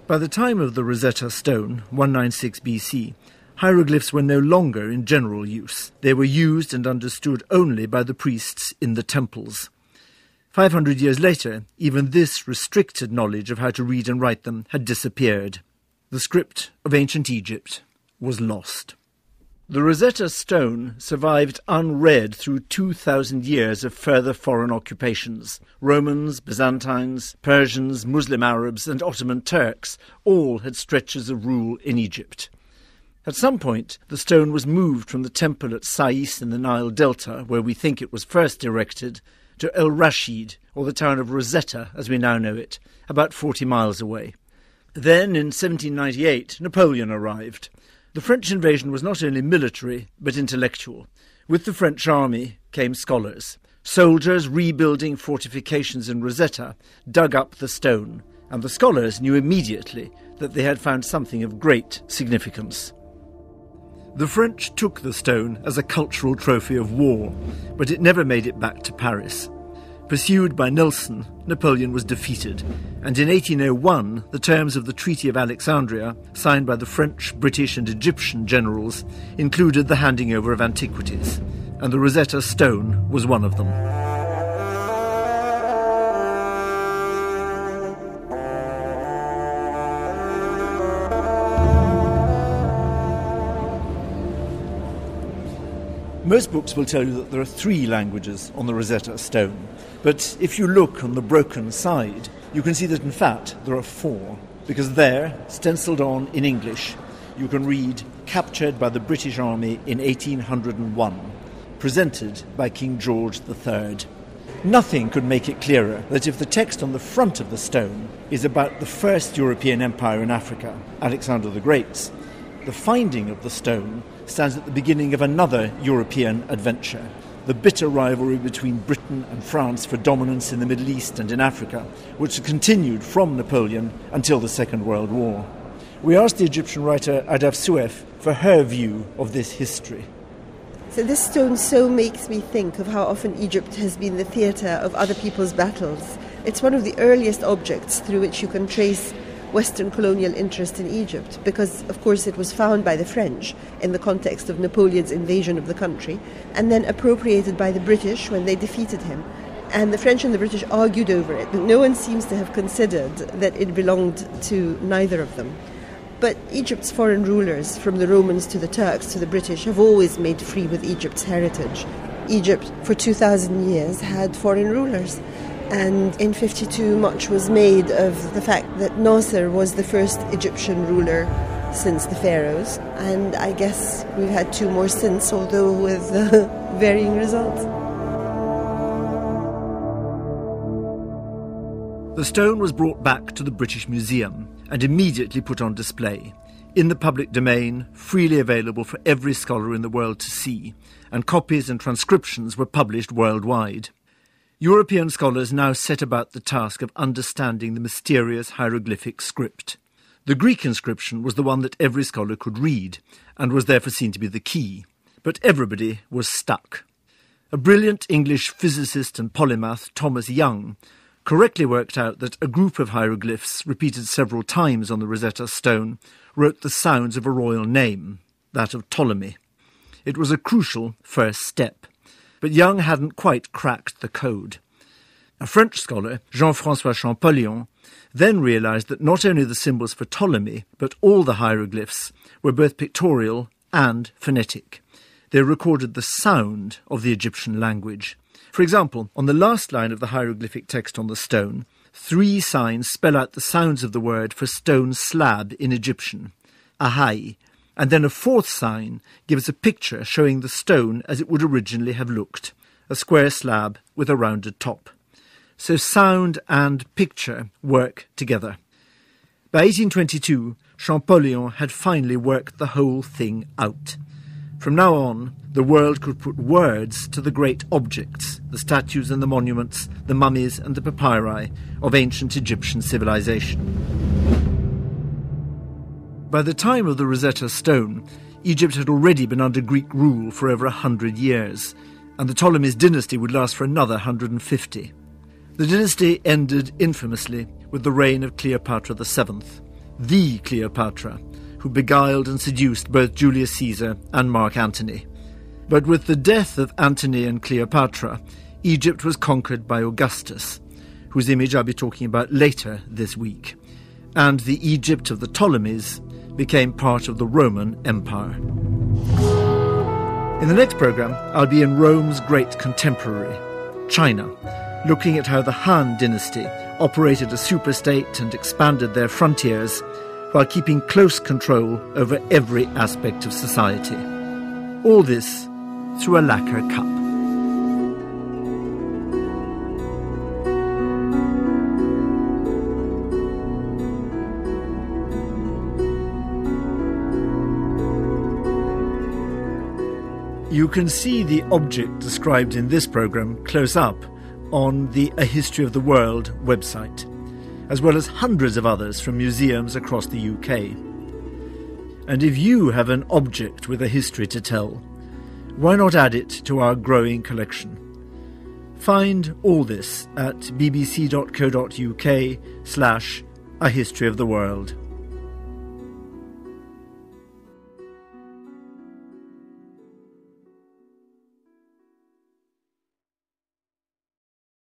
By the time of the Rosetta Stone, 196 BC, hieroglyphs were no longer in general use. They were used and understood only by the priests in the temples. 500 years later, even this restricted knowledge of how to read and write them had disappeared. The script of ancient Egypt was lost. The Rosetta Stone survived unread through 2,000 years of further foreign occupations. Romans, Byzantines, Persians, Muslim Arabs and Ottoman Turks all had stretches of rule in Egypt. At some point, the stone was moved from the temple at Sais in the Nile Delta, where we think it was first erected, to el-Rashid, or the town of Rosetta, as we now know it, about 40 miles away. Then, in 1798, Napoleon arrived. The French invasion was not only military, but intellectual. With the French army came scholars. Soldiers rebuilding fortifications in Rosetta dug up the stone, and the scholars knew immediately that they had found something of great significance. The French took the stone as a cultural trophy of war, but it never made it back to Paris. Pursued by Nelson, Napoleon was defeated, and in 1801 the terms of the Treaty of Alexandria, signed by the French, British and Egyptian generals, included the handing over of antiquities, and the Rosetta Stone was one of them. Most books will tell you that there are 3 languages on the Rosetta Stone, but if you look on the broken side, you can see that in fact there are 4, because there, stencilled on in English, you can read "Captured by the British Army in 1801, presented by King George III." Nothing could make it clearer that if the text on the front of the stone is about the first European empire in Africa, Alexander the Great's, the finding of the stone stands at the beginning of another European adventure, the bitter rivalry between Britain and France for dominance in the Middle East and in Africa, which continued from Napoleon until the Second World War. We asked the Egyptian writer Adaf Suef for her view of this history. So this stone so makes me think of how often Egypt has been the theatre of other people's battles. It's one of the earliest objects through which you can trace Western colonial interest in Egypt, because of course it was found by the French in the context of Napoleon's invasion of the country, and then appropriated by the British when they defeated him. And the French and the British argued over it, but no one seems to have considered that it belonged to neither of them. But Egypt's foreign rulers, from the Romans to the Turks to the British, have always made free with Egypt's heritage. Egypt, for 2,000 years, had foreign rulers. And in 52, much was made of the fact that Nasser was the first Egyptian ruler since the pharaohs. And I guess we've had 2 more since, although with varying results. The stone was brought back to the British Museum and immediately put on display, in the public domain, freely available for every scholar in the world to see, and copies and transcriptions were published worldwide. European scholars now set about the task of understanding the mysterious hieroglyphic script. The Greek inscription was the one that every scholar could read, and was therefore seen to be the key. But everybody was stuck. A brilliant English physicist and polymath, Thomas Young, correctly worked out that a group of hieroglyphs, repeated several times on the Rosetta Stone, wrote the sounds of a royal name, that of Ptolemy. It was a crucial first step. But Young hadn't quite cracked the code. A French scholar, Jean-François Champollion, then realised that not only the symbols for Ptolemy, but all the hieroglyphs were both pictorial and phonetic. They recorded the sound of the Egyptian language. For example, on the last line of the hieroglyphic text on the stone, 3 signs spell out the sounds of the word for stone slab in Egyptian, ahai, and then a 4th sign gives a picture showing the stone as it would originally have looked, a square slab with a rounded top. So sound and picture work together. By 1822, Champollion had finally worked the whole thing out. From now on, the world could put words to the great objects, the statues and the monuments, the mummies and the papyri of ancient Egyptian civilization. By the time of the Rosetta Stone, Egypt had already been under Greek rule for over 100 years, and the Ptolemies dynasty would last for another 150. The dynasty ended infamously with the reign of Cleopatra VII. the Cleopatra, who beguiled and seduced both Julius Caesar and Mark Antony. But with the death of Antony and Cleopatra, Egypt was conquered by Augustus, whose image I'll be talking about later this week, and the Egypt of the Ptolemies became part of the Roman Empire. In the next programme, I'll be in Rome's great contemporary, China, looking at how the Han dynasty operated a superstate and expanded their frontiers while keeping close control over every aspect of society. All this through a lacquer cup. You can see the object described in this programme close up on the A History of the World website, as well as hundreds of others from museums across the UK. And if you have an object with a history to tell, why not add it to our growing collection? Find all this at bbc.co.uk/A History of the World.